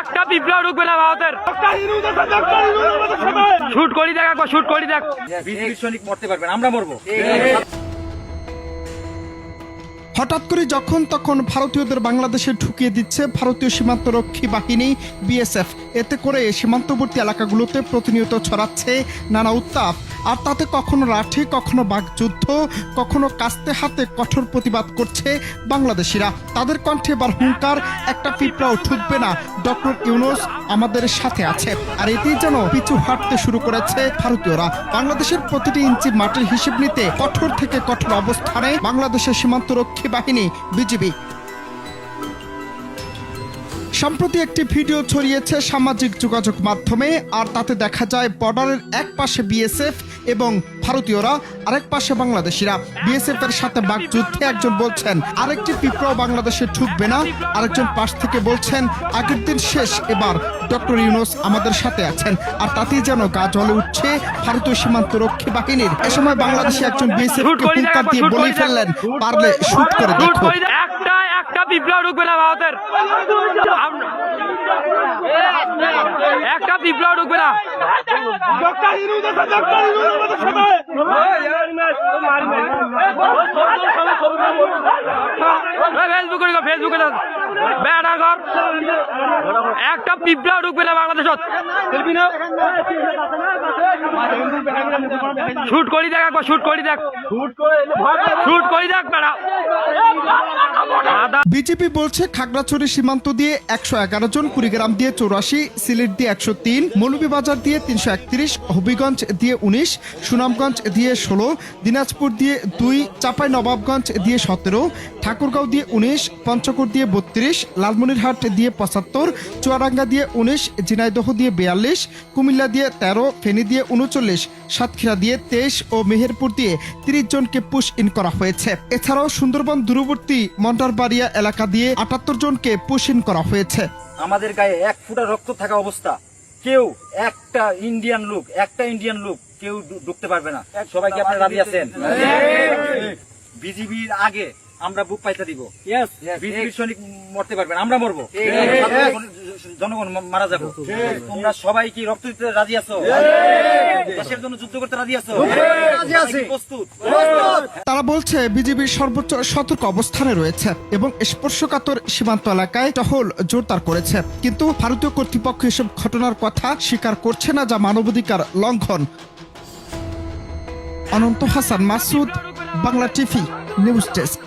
একটা বিপ্লব ঢুকবে না ভারতের। শুট করি দেখ, একবার শুট করি দেখ। বিজেপির সৈনিক মরতে পারবেন, আমরা মরবো। হঠাৎ করে যখন তখন ভারতীয়দের বাংলাদেশে ঢুকিয়ে দিচ্ছে ভারতীয় সীমান্তরক্ষী বাহিনী বিএসএফ। এতে করে সীমান্তবর্তী এলাকাগুলোতে প্রতিনিয়ত ছড়াচ্ছে নানা উত্তাপ। আর তাতে কখনো লাঠি, কখনো বাকযুদ্ধ, কখনো কাস্তে হাতে কঠোর প্রতিবাদ করছে বাংলাদেশিরা। তাদের কণ্ঠে এবার হুঙ্কার, একটা পিঁপড়াও ঠুকবে না, ডক্টর ইউনূস আমাদের সাথে আছে। আর এতেই যেন পিছু হাঁটতে শুরু করেছে ভারতীয়রা। বাংলাদেশের প্রতিটি ইঞ্চি মাটির হিসেব নিতে কঠোর থেকে কঠোর অবস্থানে বাংলাদেশের সীমান্তরক্ষী বাহিনী বিজিবি। সম্প্রতি একটি ভিডিও ছড়িয়েছে সামাজিক যোগাযোগ মাধ্যমে। আর তাতে দেখা যায় বর্ডারের এক পাশে বিএসএফ এবং ভারতীয়রা, আরেক পাশে বাংলাদেশিরা। বিএসএফ এর সাথে বাকযুদ্ধে একজন বলছেন আরেকটি পিঁপড়াও বাংলাদেশে ঢুকবে না, আরেকজন পাশ থেকে বলছেন আগের দিন শেষ, এবার ডক্টর ইউনূস আমাদের সাথে আছেন। আর তাতেই যেন গা জ্বলে উঠছে ভারতীয় সীমান্তরক্ষী বাহিনীর। এ সময় বাংলাদেশি একজন বিএসএফ কে হুঙ্কার দিয়ে বলে ফেললেন, পারলে শুট করে দেখো। একটা বিপ্লব ঢুকবে না ভারতের, একটা বিপ্লব ঢুকবে না। ফেসবুকে একটা পিঁপড়াও ঢুকবে না বাংলাদেশত। শুট করি দেখ, একবার শুট করি দেখ, শুট করি দেখ বেড়া। বিজেপি বলছে খাগড়াছড়ি সীমান্ত দিয়ে 111 জন, কুড়িগ্রাম দিয়ে 84, সিলেট দিয়ে 103, মৌলভীবাজার দিয়ে 331, হবিগঞ্জ দিয়ে 19, সুনামগঞ্জ দিয়ে 16, দিনাজপুর দিয়ে 2, চাঁপাইনবাবগঞ্জ দিয়ে 17, ঠাকুরগাঁও দিয়ে 19, পঞ্চগড় দিয়ে 32, লালমনিরহাট দিয়ে 75, চুয়াডাঙ্গা দিয়ে 19, ঝিনাইদহ দিয়ে 42, কুমিল্লা দিয়ে 13, ফেনী দিয়ে 39, সাতক্ষীরা দিয়ে 23 ও মেহেরপুর দিয়ে 30 জনকে পুশ ইন করা হয়েছে। এছাড়াও সুন্দরবন দূরবর্তী মন্টারবাড়িয়া এলাকা দিয়ে 78 জনকে পুশ ইন করা হয়েছে। আমাদের গায়ে এক ফুটা রক্ত থাকা অবস্থা, কেউ একটা ইন্ডিয়ান লোক কেউ ঢুকতে পারবে না। সবাইকে আপনারা রাজি আছেন? বিজিবির আগে আমরা বুক পাইতে দিব। বিজিবির সৈনিক মরতে পারবেন, আমরা মরবো। জনগণ মারা যাবো। তোমরা সবাই কি রক্ত দিতে রাজি আছো? দেশের জন্য যুদ্ধ করতে রাজি আছো? প্রস্তুত? তারা বলছে বিজিবির সর্বোচ্চ সতর্ক অবস্থানে রয়েছে এবং স্পর্শকাতর সীমান্ত এলাকায় টহল জোরদার করেছে। কিন্তু ভারতীয় কর্তৃপক্ষ এসব ঘটনার কথা স্বীকার করছে না, যা মানবাধিকার লঙ্ঘন। Ananta Hasan Masud, Bangla TV news desk.